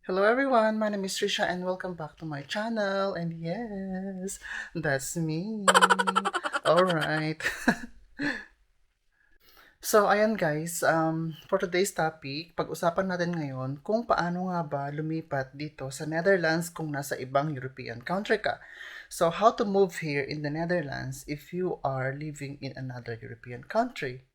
Hello everyone, my name is Trisha and welcome back to my channel. And yes, that's me. Alright. So, ayan guys, for today's topic, pag-usapan natin ngayon kung paano nga ba lumipat dito sa Netherlands kung nasa ibang European country ka. So, how to move here in the Netherlands if you are living in another European country.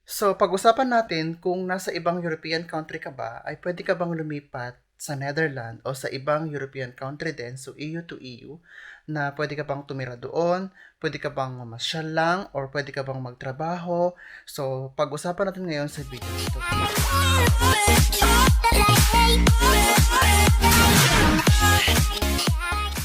So, pag-usapan natin kung nasa ibang European country ka ba, ay pwede ka bang lumipat sa Netherlands o sa ibang European country din, so EU to EU, na pwede ka bang tumira doon, pwede ka bang mamasyal lang, or pwede ka bang magtrabaho. So, pag-usapan natin ngayon sa video nito.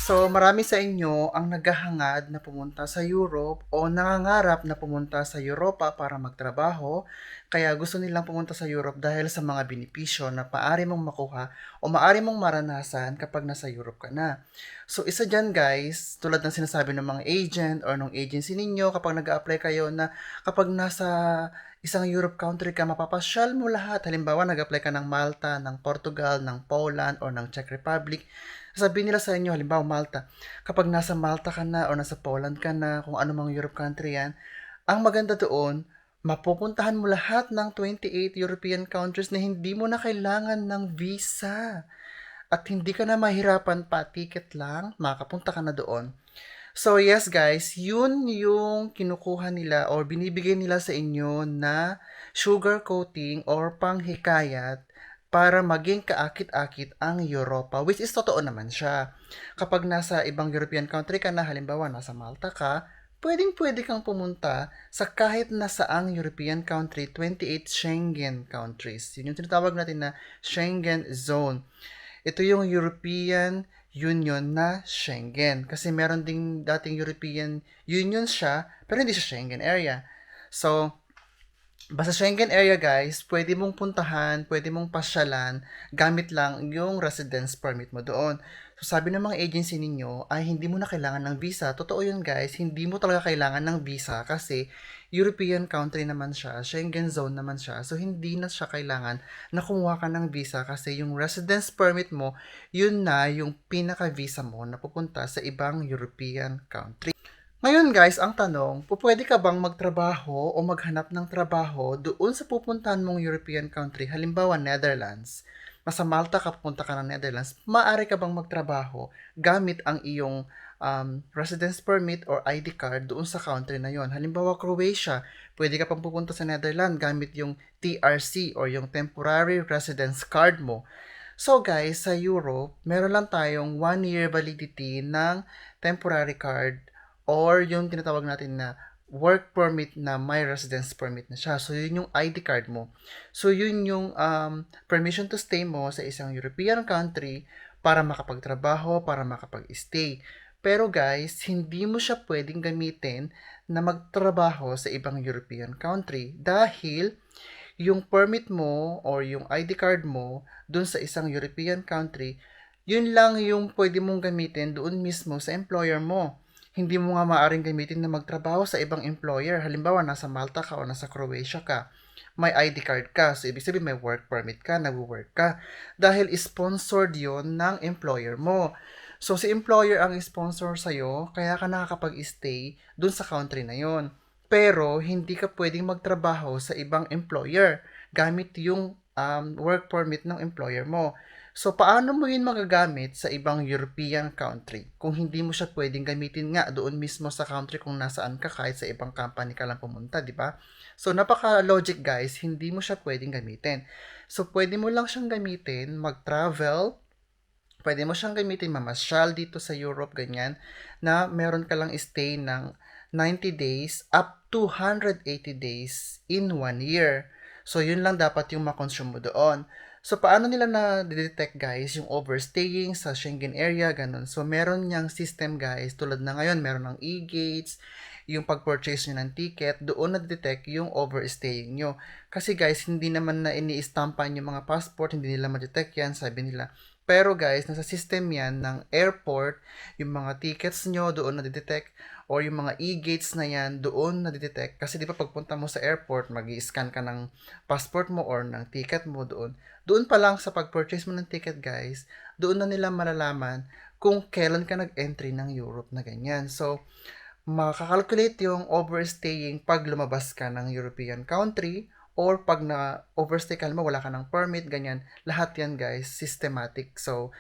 So, marami sa inyo ang naghahangad na pumunta sa Europe o nangangarap na pumunta sa Europa para magtrabaho. Kaya gusto nilang pumunta sa Europe dahil sa mga benepisyo na maaari mong makuha o maaari mong maranasan kapag nasa Europe ka na. So, isa dyan guys, tulad ng sinasabi ng mga agent or ng agency ninyo kapag nag-a-apply kayo na kapag nasa isang Europe country ka, mapapasyal mo lahat. Halimbawa, nag-apply ka ng Malta, ng Portugal, ng Poland, or ng Czech Republic. Sabihin nila sa inyo, halimbawa Malta, kapag nasa Malta ka na o nasa Poland ka na, kung ano mang Europe country yan, ang maganda doon, mapupuntahan mo lahat ng 28 European countries na hindi mo na kailangan ng visa. At hindi ka na mahirapan pa, ticket lang, makapunta ka na doon. So yes guys, yun yung kinukuha nila or binibigay nila sa inyo na sugar coating or panghikayat para maging kaakit-akit ang Europa, which is totoo naman siya. Kapag nasa ibang European country ka na, halimbawa nasa Malta ka, pwedeng-pwede kang pumunta sa kahit nasaang European country, 28 Schengen countries. Yun yung tinatawag natin na Schengen Zone. Ito yung European Union na Schengen. Kasi meron ding dating European Union siya, pero hindi siya Schengen area. So, basta Schengen area guys, pwede mong puntahan, pwede mong pasyalan, gamit lang yung residence permit mo doon. So sabi ng mga agency ninyo ay hindi mo na kailangan ng visa. Totoo yun guys, hindi mo talaga kailangan ng visa kasi European country naman siya, Schengen zone naman siya. So hindi na siya kailangan na kumuha ka ng visa kasi yung residence permit mo, yun na yung pinaka-visa mo na pupunta sa ibang European country. Ngayon guys, ang tanong, pupwede ka bang magtrabaho o maghanap ng trabaho doon sa pupuntahan mong European country, halimbawa Netherlands? Nasa Malta ka, pupunta ka ng Netherlands, maaari ka bang magtrabaho gamit ang iyong residence permit or ID card doon sa country na yon? Halimbawa Croatia, pwede ka pang pupunta sa Netherlands gamit yung TRC or yung Temporary Residence Card mo. So guys, sa Europe, meron lang tayong 1 year validity ng temporary card or yung tinatawag natin na work permit na may residence permit na siya. So, yun yung ID card mo. So, yun yung permission to stay mo sa isang European country para makapagtrabaho, para makapag-stay. Pero guys, hindi mo siya pwedeng gamitin na magtrabaho sa ibang European country dahil yung permit mo or yung ID card mo dun sa isang European country, yun lang yung pwede mong gamitin doon mismo sa employer mo. Hindi mo nga maaaring gamitin na magtrabaho sa ibang employer. Halimbawa, nasa Malta ka o nasa Croatia ka. May ID card ka. So, ibig sabihin may work permit ka, nag-work ka. Dahil sponsored yon ng employer mo. So, si employer ang sponsor sa'yo, kaya ka nakakapag-stay dun sa country na yon. Pero, hindi ka pwedeng magtrabaho sa ibang employer gamit yung work permit ng employer mo. So, paano mo yun magagamit sa ibang European country kung hindi mo siya pwedeng gamitin nga doon mismo sa country kung nasaan ka kahit sa ibang company ka lang pumunta, di ba? So, napaka-logic guys, hindi mo siya pwedeng gamitin. So, pwede mo lang siyang gamitin, mag-travel, pwede mo siyang gamitin, mamasyal dito sa Europe, ganyan, na meron ka lang stay ng 90 days up to 180 days in 1 year. So, yun lang dapat yung makonsume mo doon. So, paano nila na-detect guys yung overstaying sa Schengen area, ganun. So, meron niyang system guys, tulad na ngayon, meron ng e-gates, yung pag-purchase nyo ng ticket, doon na-detect yung overstaying nyo. Kasi guys, hindi naman na ini-stampan yung mga passport, hindi nila ma-detect yan, sabi nila. Pero guys, nasa system yan ng airport, yung mga tickets nyo doon na-detect, or yung mga e-gates na yan doon na-detect. Kasi di ba pagpunta mo sa airport, mag-i-scan ka ng passport mo or ng ticket mo doon. Doon pa lang sa pag-purchase mo ng ticket guys, doon na nila malalaman kung kailan ka nag-entry ng Europe na ganyan. So, makakalculate yung overstaying pag lumabas ka ng European country or pag na-overstay ka, wala ka ng permit, ganyan. Lahat yan guys, systematic. So,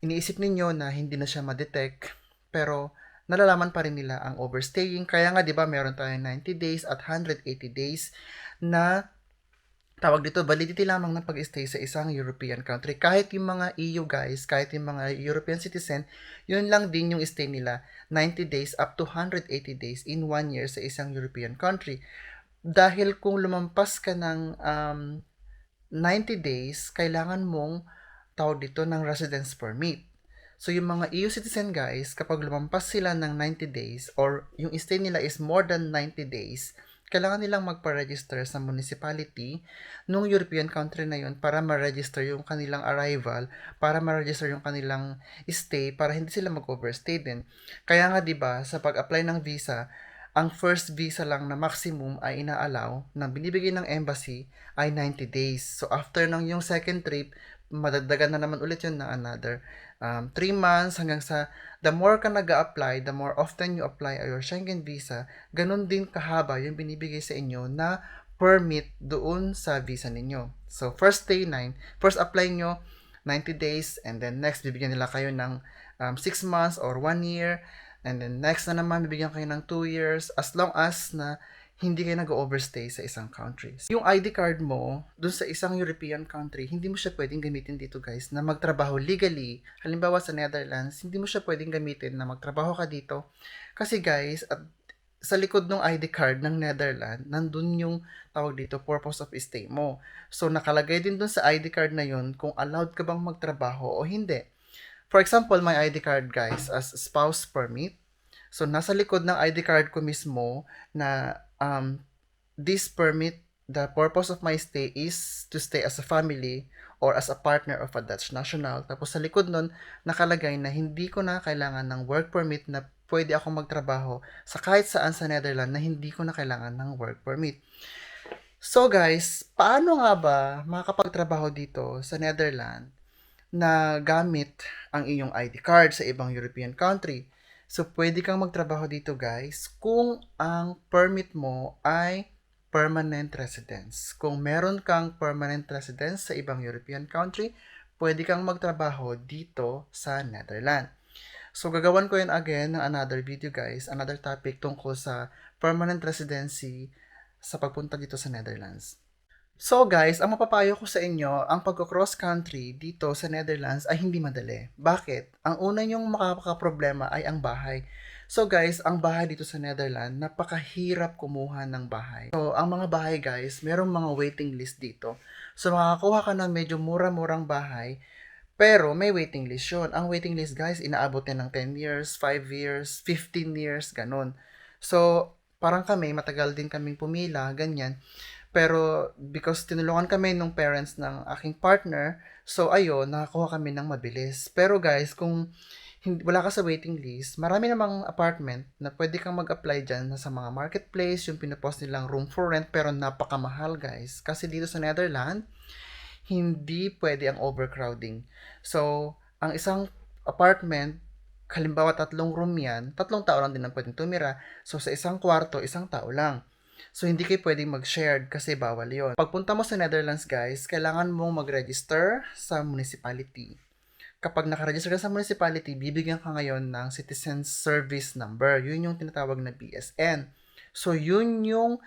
iniisip ninyo na hindi na siya ma-detect, pero nalalaman pa rin nila ang overstaying. Kaya nga, di ba, meron tayong 90 days at 180 days na tawag dito, validity lamang ng pag-stay sa isang European country. Kahit yung mga EU guys, kahit yung mga European citizen, yun lang din yung stay nila, 90 days up to 180 days in 1 year sa isang European country. Dahil kung lumampas ka ng 90 days, kailangan mong tawag dito ng residence permit. So, yung mga EU citizen guys, kapag lumampas sila ng 90 days or yung stay nila is more than 90 days, kailangan nilang magpa-register sa municipality nung European country na yun para ma-register yung kanilang arrival, para ma-register yung kanilang stay, para hindi sila mag-overstay din. Kaya nga 'di ba sa pag-apply ng visa, ang first visa lang na maximum ay inaalaw na binibigay ng embassy ay 90 days. So after ng yung second trip, madagdagan na naman ulit yun na another 3 months hanggang sa the more ka nag-a-apply, the more often you apply your Schengen visa, ganun din kahaba yung binibigay sa inyo na permit doon sa visa ninyo. So, first apply nyo, 90 days, and then next, bibigyan nila kayo ng 6 months or 1 year, and then next na naman, bibigyan kayo ng 2 years, as long as na hindi kayo nag-overstay sa isang country. Yung ID card mo, dun sa isang European country, hindi mo siya pwedeng gamitin dito guys, na magtrabaho legally. Halimbawa sa Netherlands, hindi mo siya pwedeng gamitin na magtrabaho ka dito. Kasi guys, at sa likod ng ID card ng Netherlands, nandun yung tawag dito, purpose of stay mo. So, nakalagay din dun sa ID card na yun kung allowed ka bang magtrabaho o hindi. For example, my ID card guys, as spouse permit. So, nasa likod ng ID card ko mismo na this permit, the purpose of my stay is to stay as a family or as a partner of a Dutch national. Tapos sa likod nun, nakalagay na hindi ko na kailangan ng work permit na pwede akong magtrabaho sa kahit saan sa Netherlands na hindi ko na kailangan ng work permit. So guys, paano nga ba makakapagtrabaho dito sa Netherlands na gamit ang iyong ID card sa ibang European country? So, pwede kang magtrabaho dito guys kung ang permit mo ay permanent residence. Kung meron kang permanent residence sa ibang European country, pwede kang magtrabaho dito sa Netherlands. So, gagawan ko yan again ng another video guys, another topic tungkol sa permanent residency sa pagpunta dito sa Netherlands. So guys, ang mapapayo ko sa inyo, ang pag-cross country dito sa Netherlands ay hindi madali. Bakit? Ang una nyong makakaproblema ay ang bahay. So guys, ang bahay dito sa Netherlands, napakahirap kumuha ng bahay. So ang mga bahay guys, merong mga waiting list dito. So makakakuha ka ng medyo mura-murang bahay, pero may waiting list yun. Ang waiting list guys, inaabot yan ng 10 years, 5 years, 15 years, ganun. So parang kami, matagal din kaming pumila, ganyan. Pero because tinulungan kami nung parents ng aking partner, so ayun, nakakuha kami ng mabilis. Pero guys, kung wala ka sa waiting list, marami namang apartment na pwede kang mag-apply dyan sa mga marketplace, yung pinopost nilang room for rent, pero napakamahal guys. Kasi dito sa Netherlands, hindi pwede ang overcrowding. So, ang isang apartment, halimbawa 3 room yan, 3 tao lang din ang pwedeng tumira. So, sa isang kwarto, 1 tao lang. So, hindi kayo pwedeng mag-shared kasi bawal yon. Pagpunta mo sa Netherlands, guys, kailangan mong mag-register sa municipality. Kapag nakaregister ka sa municipality, bibigyan ka ngayon ng Citizen Service Number. Yun yung tinatawag na BSN. So, yun yung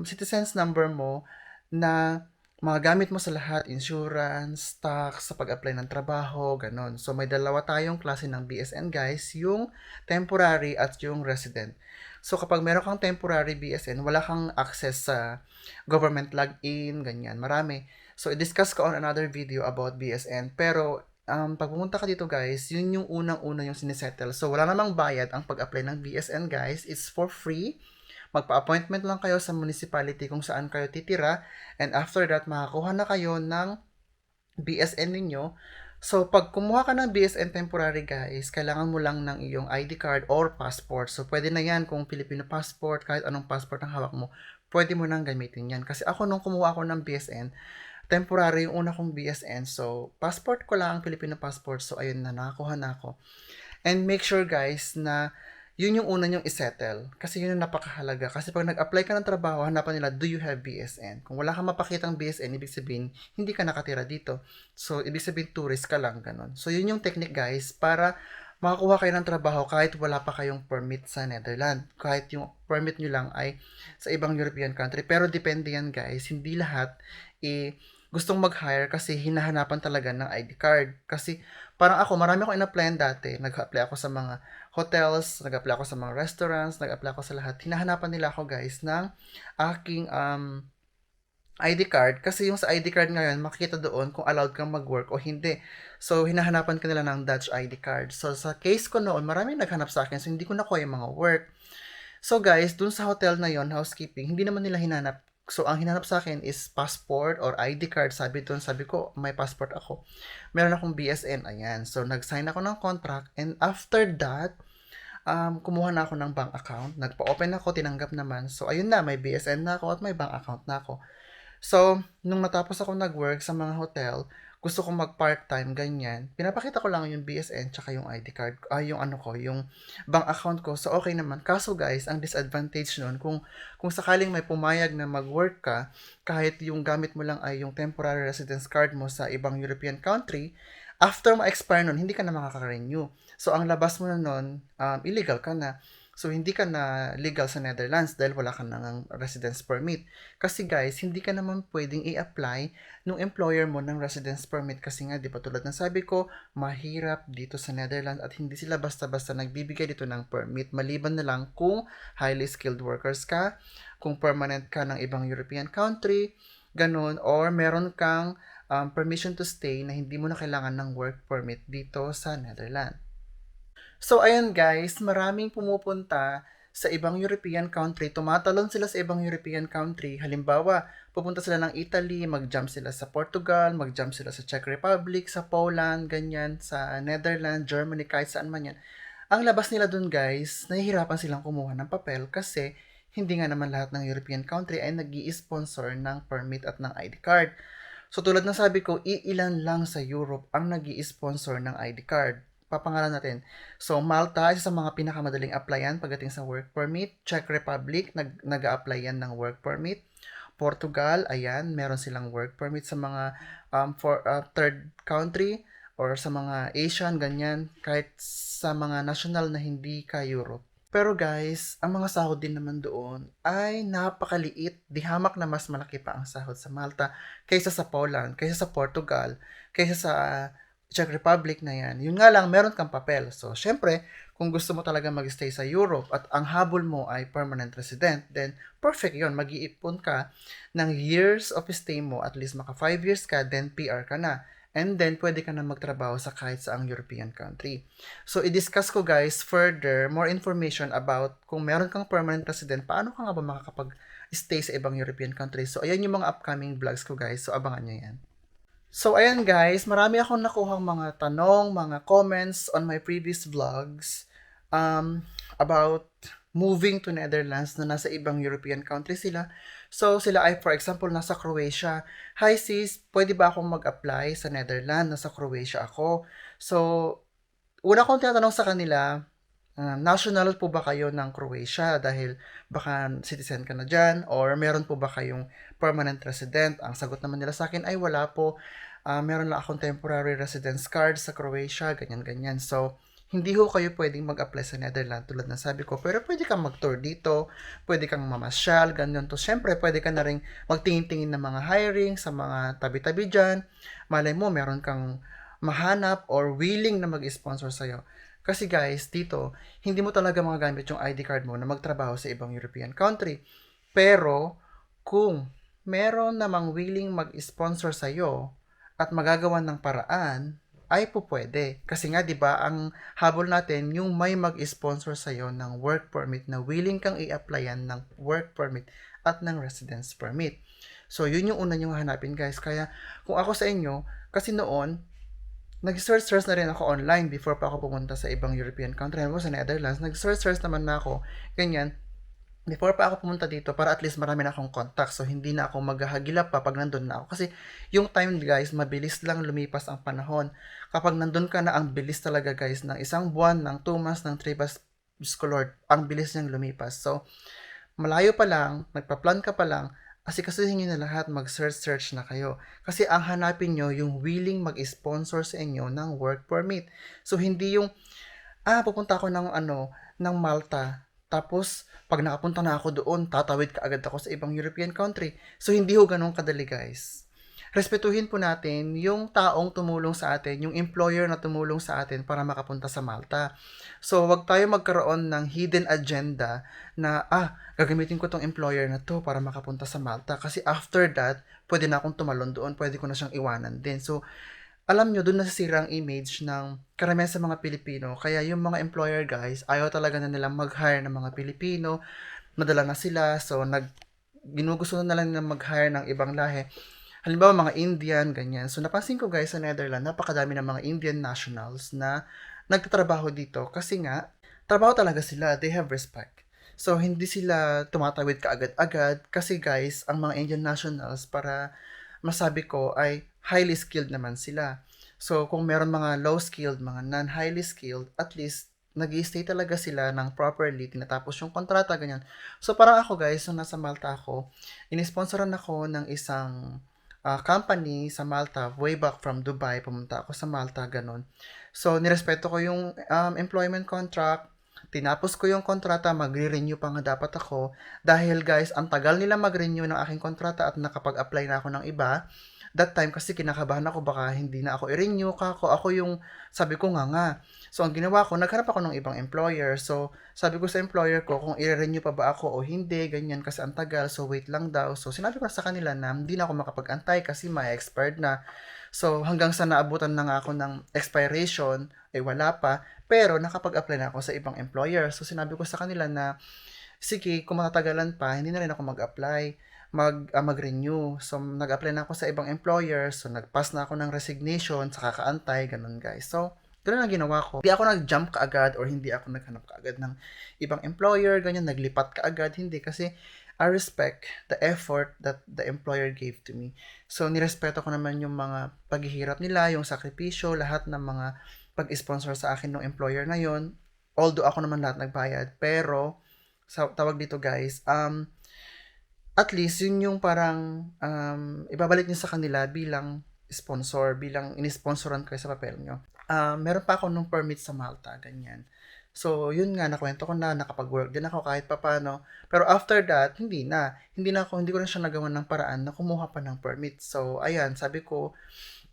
citizen's number mo na magagamit mo sa lahat, insurance, tax, sa pag-apply ng trabaho, ganon. So, may dalawa tayong klase ng BSN, guys, yung temporary at yung resident. So, kapag meron kang temporary BSN, wala kang access sa government login, ganyan. Marami. So, i-discuss ko on another video about BSN. Pero, pag pumunta ka dito guys, yun yung unang-una yung sinisettle. So, wala namang bayad ang pag-apply ng BSN guys. It's for free. Magpa-appointment lang kayo sa municipality kung saan kayo titira. And after that, makakuha na kayo ng BSN ninyo. So, pag kumuha ka ng BSN temporary guys, kailangan mo lang ng iyong ID card or passport. So, pwede na yan kung Filipino passport, kahit anong passport ang hawak mo, pwede mo nang gamitin yan. Kasi ako nung kumuha ako ng BSN, temporary yung una kong BSN. So, passport ko lang ang Filipino passport. So, ayun na, nakakuha na ako. And make sure guys na yun yung una nyong isettle. Kasi yun yung napakahalaga. Kasi pag nag-apply ka ng trabaho, hanapan nila, do you have BSN? Kung wala kang mapakitang BSN, ibig sabihin, hindi ka nakatira dito. So, ibig sabihin, tourist ka lang, ganun. So, yun yung technique guys, para makakuha kayo ng trabaho kahit wala pa kayong permit sa Netherlands. Kahit yung permit nyo lang ay sa ibang European country. Pero depende yan guys. Hindi lahat gustong mag-hire kasi hinahanapan talaga ng ID card. Kasi parang ako, marami akong in-applyan dati. Nag-apply ako sa mga hotels, nag-apply ako sa mga restaurants, nag-apply ako sa lahat. Hinahanapan nila ako guys ng aking ID card. Kasi yung sa ID card ngayon, makikita doon kung allowed kang mag-work o hindi. So, hinahanapan ka nila ng Dutch ID card. So, sa case ko noon, maraming naghanap sa akin. So, hindi ko nakuha yung mga work. So, guys, dun sa hotel na yon, housekeeping, hindi naman nila hinanap. So, ang hinanap sa akin is passport or ID card. Sabi doon, sabi ko, may passport ako. Meron akong BSN, ayan. So, nag-sign ako ng contract. And after that, kumuha na ako ng bank account. Nagpa-open ako, tinanggap naman. So, ayun na, may BSN na ako at may bank account na ako. So, nung natapos ako nag-work sa mga hotel, gusto kong mag-part-time, ganyan. Pinapakita ko lang yung BSN tsaka yung ID card, yung ano ko, yung bank account ko. So, okay naman. Kaso guys, ang disadvantage nun, kung sakaling may pumayag na mag-work ka, kahit yung gamit mo lang ay yung temporary residence card mo sa ibang European country, after ma-expire nun, hindi ka na makaka-renew. So, ang labas mo na nun, illegal ka na. So, hindi ka na legal sa Netherlands dahil wala ka nang residence permit. Kasi guys, hindi ka naman pwedeng i-apply nung employer mo ng residence permit kasi nga, di ba tulad ng sabi ko, mahirap dito sa Netherlands at hindi sila basta-basta nagbibigay dito ng permit. Maliban na lang kung highly skilled workers ka, kung permanent ka ng ibang European country, ganun, or meron kang permission to stay na hindi mo na kailangan ng work permit dito sa Netherlands. So, ayan guys, maraming pumupunta sa ibang European country. Tumatalon sila sa ibang European country. Halimbawa, pupunta sila ng Italy, mag-jump sila sa Portugal, mag-jump sila sa Czech Republic, sa Poland, ganyan, sa Netherlands, Germany, kahit saan man yan. Ang labas nila dun guys, nahihirapan silang kumuha ng papel kasi hindi nga naman lahat ng European country ay nag sponsor ng permit at ng ID card. So tulad ng sabi ko, iilan lang sa Europe ang nag sponsor ng ID card. Papangalan natin. So, Malta, isa sa mga pinakamadaling applyan pagdating sa work permit. Czech Republic, nag-a-apply yan ng work permit. Portugal, ayan, meron silang work permit sa mga third country or sa mga Asian, ganyan, kahit sa mga national na hindi ka Europe. Pero guys, ang mga sahod din naman doon ay napakaliit. Di hamak na mas malaki pa ang sahod sa Malta kaysa sa Poland, kaysa sa Portugal, kaysa sa Czech Republic na yan. Yun nga lang, meron kang papel. So, syempre, kung gusto mo talaga mag-stay sa Europe at ang habol mo ay permanent resident, then perfect yon. Mag-iipon ka ng years of stay mo, at least maka 5 years ka, then PR ka na. And then, pwede ka na magtrabaho sa kahit saang European country. So, i-discuss ko guys further, more information about kung meron kang permanent resident, paano ka nga ba makakapag-stay sa ibang European countries. So, ayan yung mga upcoming vlogs ko guys. So, abangan nyo yan. So, ayan guys, marami akong nakuhang mga tanong, mga comments on my previous vlogs about moving to Netherlands na nasa ibang European country sila. So, sila ay, for example, nasa Croatia. Hi sis, pwede ba akong mag-apply sa Netherlands? Nasa Croatia ako. So, una kong tinatanong sa kanila, national po ba kayo ng Croatia dahil baka citizen ka na dyan or meron po ba kayong permanent resident? Ang sagot naman nila sa akin ay wala po. Meron lang akong temporary residence card sa Croatia, ganyan-ganyan. So, hindi ho kayo pwedeng mag-apply sa Netherlands tulad ng sabi ko. Pero pwede kang mag-tour dito, pwede kang mamasyal, ganyan. To, syempre, pwede ka na rin magtingin-tingin ng mga hiring sa mga tabi-tabi dyan. Malay mo, meron kang mahanap or willing na mag-sponsor sa'yo. Kasi guys, dito, hindi mo talaga magagamit yung ID card mo na magtrabaho sa ibang European country. Pero, kung meron namang willing mag-sponsor sa'yo, at magagawa ng paraan, ay po pwede. Kasi nga, di ba, ang habol natin, yung may mag-sponsor sa'yo ng work permit na willing kang i-applyan ng work permit at ng residence permit. So, yun yung una nyong hanapin, guys. Kaya, kung ako sa inyo, kasi noon, nag-search na rin ako online before pa ako pumunta sa ibang European country. Ako sa Netherlands, nag-search naman na ako, ganyan. Before pa ako pumunta dito, para at least marami na akong contact. So, hindi na ako maghahagilap pa pag nandun na ako. Kasi, yung time guys, mabilis lang lumipas ang panahon. Kapag nandun ka na, ang bilis talaga guys, ng isang buwan, ng 2 months, ng 3 months, Diyos ko Lord, ang bilis niyang lumipas. So, malayo pa lang, nagpa-plan ka pa lang, asikasuhin nyo na lahat, mag-search na kayo. Kasi ang hanapin nyo, yung willing mag-sponsor sa inyo ng work permit. So, hindi yung, pupunta ako ng ng Malta. Tapos, pag nakapunta na ako doon, tatawid ka agad ako sa ibang European country. So, hindi ho ganun kadali, guys. Respetuhin po natin yung taong tumulong sa atin, yung employer na tumulong sa atin para makapunta sa Malta. So, wag tayo magkaroon ng hidden agenda na, gagamitin ko tong employer na to para makapunta sa Malta. Kasi after that, pwede na akong tumalon doon, pwede ko na siyang iwanan din. So, alam nyo, doon nasisira ang image ng karamihan sa mga Pilipino. Kaya yung mga employer guys, ayaw talaga na nilang mag-hire ng mga Pilipino. Madala na sila, so ginugusto na lang nilang mag-hire ng ibang lahi. Halimbawa, mga Indian, ganyan. So, napansin ko guys sa Netherlands, napakadami ng mga Indian nationals na nagtatrabaho dito kasi nga, trabaho talaga sila. They have respect. So, hindi sila tumatawid kaagad-agad kasi guys, ang mga Indian nationals, para masabi ko, ay highly skilled naman sila. So, kung meron mga low skilled, mga non-highly skilled, at least nag-i-stay talaga sila ng properly, tinatapos yung kontrata, ganyan. So, parang ako guys, nung nasa Malta ako, inisponsoran ako ng isang company sa Malta, way back from Dubai, pumunta ako sa Malta, ganun. So, nirespeto ko yung employment contract, tinapos ko yung kontrata, magre-renew pa nga dapat ako, dahil guys, ang tagal nila mag-renew ng aking kontrata at nakapag-apply na ako ng iba. That time kasi kinakabahan ako, baka hindi na ako i-renew ako yung sabi ko nga. So, ang ginawa ko, naghanap ako ng ibang employer. So, sabi ko sa employer ko kung i-renew pa ba ako o hindi, ganyan kasi ang tagal. So, wait lang daw. So, sinabi ko sa kanila na hindi na ako makapag-antay kasi may expired na. So, hanggang sa naabutan na nga ako ng expiration, ay wala pa. Pero, nakapag-apply na ako sa ibang employer. So, sinabi ko sa kanila na, sige, kung matatagalan pa, hindi na rin ako mag-apply mag-renew. So, nag-apply na ako sa ibang employer. So, nag-pass na ako ng resignation sa kakaantay, ganun guys. So, ganun ang ginawa ko. Hindi ako nag-jump kaagad or hindi ako naghanap kaagad ng ibang employer, ganyan, naglipat kaagad. Hindi, kasi I respect the effort that the employer gave to me. So, nirespeto ko naman yung mga paghihirap nila, yung sakripisyo, lahat ng mga pag-sponsor sa akin ng employer na yon. Although ako naman lahat nagbayad, pero sa tawag dito guys, at least yun yung parang ibabalik niyo sa kanila bilang sponsor, bilang inisponsoran kayo sa papel nyo. Meron pa ako nung permit sa Malta, ganyan. So, yun nga, nakwento ko na, nakapag-work din ako kahit papano. Pero after that, hindi na. Hindi ko na siya nagawa ng paraan na kumuha pa ng permit. So, ayan, sabi ko.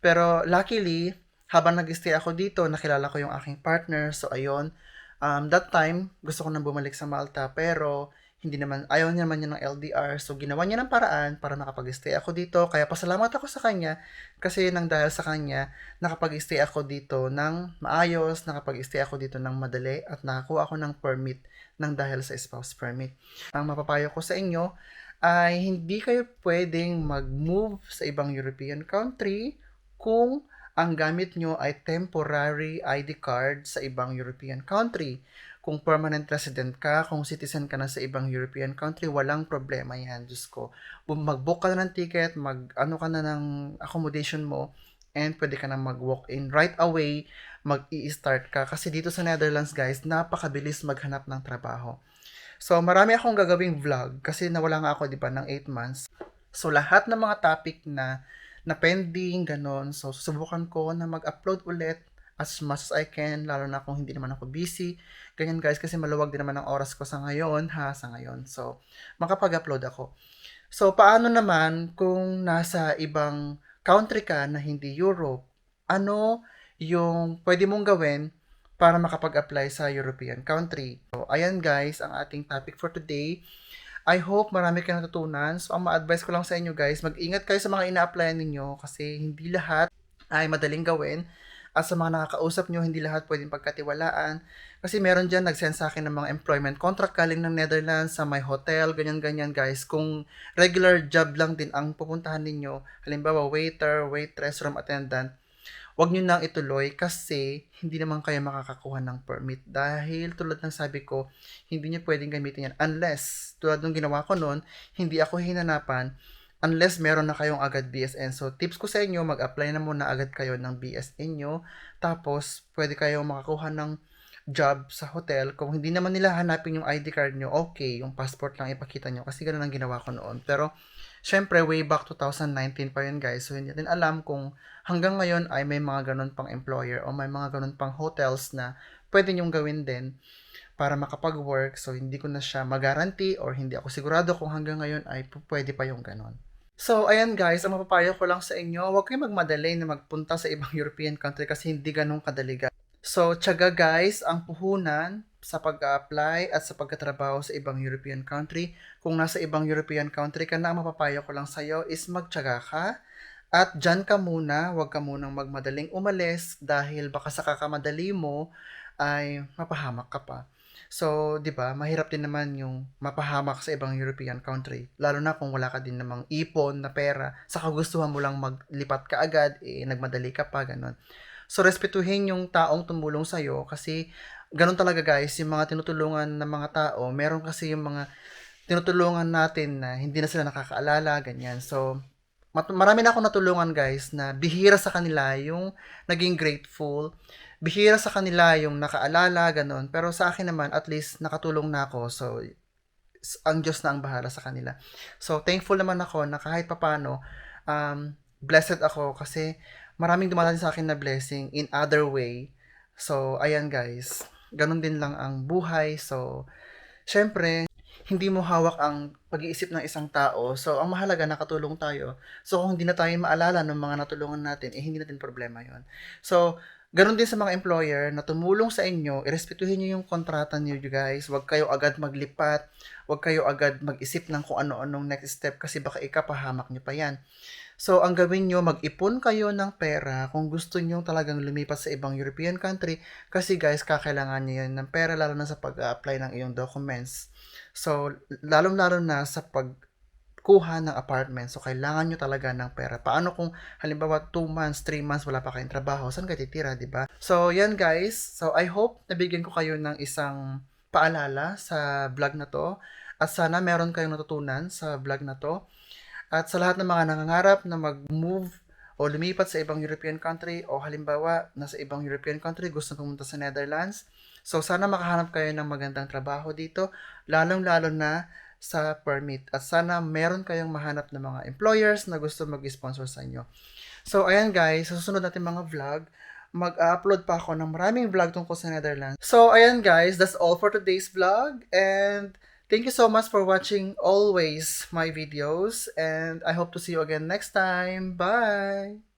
Pero luckily, habang nag-stay ako dito, nakilala ko yung aking partner. So, ayun. That time, gusto ko nang bumalik sa Malta. Pero, hindi naman, ayaw niya naman niya ng LDR. So, ginawa niya ng paraan para nakapag-stay ako dito. Kaya pasalamat ako sa kanya kasi nang dahil sa kanya, nakapag-stay ako dito ng maayos, nakapag-stay ako dito ng madali at nakakuha ako ng permit nang dahil sa spouse permit. Ang mapapayo ko sa inyo ay hindi kayo pwedeng mag-move sa ibang European country kung ang gamit nyo ay temporary ID card sa ibang European country. Kung permanent resident ka, kung citizen ka na sa ibang European country, walang problema yan, Diyos ko. Mag-book ka na ng ticket, mag-ano ka na ng accommodation mo, and pwede ka na mag-walk-in right away, mag-i-start ka. Kasi dito sa Netherlands, guys, napakabilis maghanap ng trabaho. So, marami akong gagawing vlog kasi nawala nga ako, di ba, ng 8 months. So, lahat ng mga topic na pending, ganon. So, susubukan ko na mag-upload ulit as much as I can, lalo na kung hindi naman ako busy. Ganyan guys, kasi maluwag din naman ang oras ko sa ngayon, sa ngayon. So, makapag-upload ako. So, paano naman kung nasa ibang country ka na hindi Europe? Ano yung pwede mong gawin para makapag-apply sa European country? So, ayan guys, ang ating topic for today. I hope marami kayong natutunan. So, ang ma-advise ko lang sa inyo guys, mag-ingat kayo sa mga ina-applyan ninyo kasi hindi lahat ay madaling gawin. At sa mga nakakausap nyo, hindi lahat pwedeng pagkatiwalaan. Kasi meron dyan, nag-send sa akin ng mga employment contract galing ng Netherlands sa may hotel, ganyan-ganyan guys. Kung regular job lang din ang pupuntahan ninyo, halimbawa waiter, waitress, room attendant, wag nyo nang ituloy kasi hindi naman kayo makakakuha ng permit. Dahil tulad ng sabi ko, hindi nyo pwedeng gamitin yan unless, tulad ng ginawa ko noon, hindi ako hinanapan unless meron na kayong agad BSN. So, tips ko sa inyo, mag-apply na muna agad kayo ng BSN nyo. Tapos, pwede kayong makakuha ng job sa hotel. Kung hindi naman nila hanapin yung ID card nyo, okay, yung passport lang ipakita nyo. Kasi ganun ang ginawa ko noon. Pero, syempre, way back 2019 pa yun, guys. So, hindi natin alam kung hanggang ngayon ay may mga ganun pang employer o may mga ganun pang hotels na pwede nyong gawin din para makapag-work. So, hindi ko na siya mag-guarantee or hindi ako sigurado kung hanggang ngayon ay pwede pa yung ganun. So, ayan guys, ang mapapayo ko lang sa inyo, huwag kayong magmadali na magpunta sa ibang European country kasi hindi ganun kadali guys. So, tiyaga guys, ang puhunan sa pag-apply at sa pagkatrabaho sa ibang European country. Kung nasa ibang European country ka na, ang mapapayo ko lang sa'yo is magtiyaga ka. At dyan ka muna, huwag ka munang magmadaling umalis dahil baka sa kakamadali mo ay mapahamak ka pa. So, 'di ba, mahirap din naman yung mapahamak sa ibang European country. Lalo na kung wala ka din namang ipon na pera, sa kagustuhan mo lang maglipat ka agad, nagmadali ka pa, ganun. So, respetuhin yung taong tumulong sa'yo kasi ganun talaga guys, yung mga tinutulungan ng mga tao, meron kasi yung mga tinutulungan natin na hindi na sila nakakaalala, ganyan. So, marami na akong natulungan guys na bihira sa kanila yung naging grateful, bihira sa kanila yung nakaalala, ganun. Pero sa akin naman, at least nakatulong na ako. So, ang Diyos na ang bahala sa kanila. So, thankful naman ako na kahit papano, blessed ako kasi maraming dumadating sa akin na blessing in other way. So, ayan guys, ganun din lang ang buhay. So, syempre, hindi mo hawak ang pag-iisip ng isang tao. So, ang mahalaga, nakatulong tayo. So, kung hindi na tayo maalala ng mga natulungan natin, hindi natin problema yon. So, ganun din sa mga employer na tumulong sa inyo, irespetuhin nyo yung kontrata niyo, you guys. Huwag kayo agad maglipat. Huwag kayo agad mag-isip ng kung ano-anong next step kasi baka ikapahamak nyo pa yan. So, ang gawin nyo, mag-ipon kayo ng pera kung gusto nyo talagang lumipat sa ibang European country kasi guys, kakailangan nyo yun ng pera lalo na sa pag-apply ng iyong documents. So, lalong-lalo na sa pagkuha ng apartment. So, kailangan nyo talaga ng pera. Paano kung halimbawa 2 months, 3 months wala pa kayong trabaho? Saan kayo titira, di ba? So, yan guys. So, I hope nabigyan ko kayo ng isang paalala sa vlog na to. At sana meron kayong natutunan sa vlog na to. At sa lahat ng mga nangangarap na mag-move o lumipat sa ibang European country o halimbawa nasa ibang European country gusto pumunta sa Netherlands. So sana makahanap kayo ng magandang trabaho dito, lalong-lalo na sa permit. At sana meron kayong mahanap ng mga employers na gusto mag-sponsor sa inyo. So ayan guys, sa susunod natin mga vlog, mag-upload pa ako ng maraming vlog tungkol sa Netherlands. So ayan guys, that's all for today's vlog and thank you so much for watching always my videos and I hope to see you again next time. Bye!